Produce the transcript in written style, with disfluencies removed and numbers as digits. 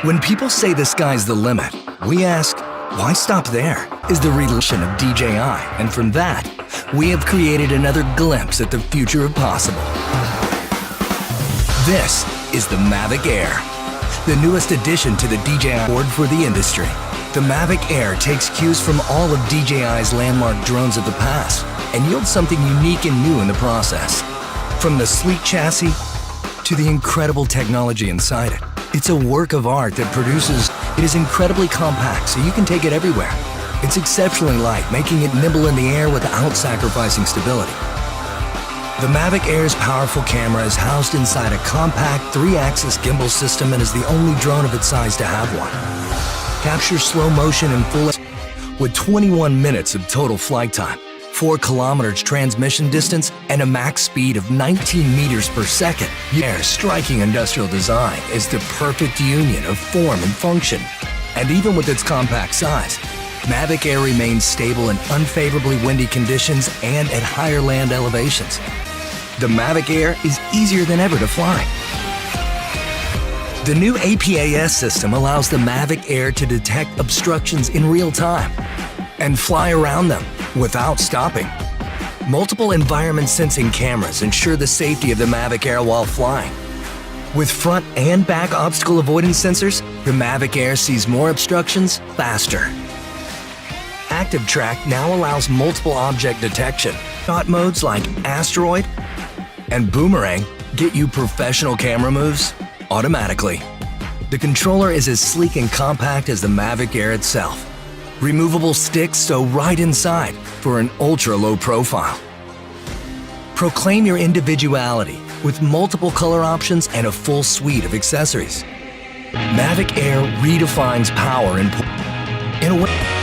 When people say the sky's the limit, we ask, why stop there? Is the revolution of DJI, and from that, we have created another glimpse at the future of possible. This is the MAVIC Air, the newest addition to the DJI board for the industry. The MAVIC Air takes cues from all of DJI's landmark drones of the past and yields something unique and new in the process. From the sleek chassis to the incredible technology inside it, it's a work of art that produces. It is incredibly compact, so you can take it everywhere. It's exceptionally light, making it nimble in the air without sacrificing stability. The MAVIC Air's powerful camera is housed inside a compact 3-axis gimbal system and is the only drone of its size to have one. Captures slow motion in full with 21 minutes of total flight time, 4 kilometers transmission distance, and a max speed of 19 meters per second. The Air's striking industrial design is the perfect union of form and function. And even with its compact size, MAVIC Air remains stable in unfavorably windy conditions and at higher land elevations. The MAVIC Air is easier than ever to fly. The new APAS system allows the MAVIC Air to detect obstructions in real time and fly around them without stopping. Multiple environment sensing cameras ensure the safety of the MAVIC Air while flying. With front and back obstacle avoidance sensors, the MAVIC Air sees more obstructions faster. Active Track now allows multiple object detection. Shot modes like Asteroid and Boomerang get you professional camera moves automatically. The controller is as sleek and compact as the MAVIC Air itself. Removable sticks sew right inside for an ultra-low profile. Proclaim your individuality with multiple color options and a full suite of accessories. MAVIC Air redefines power in a way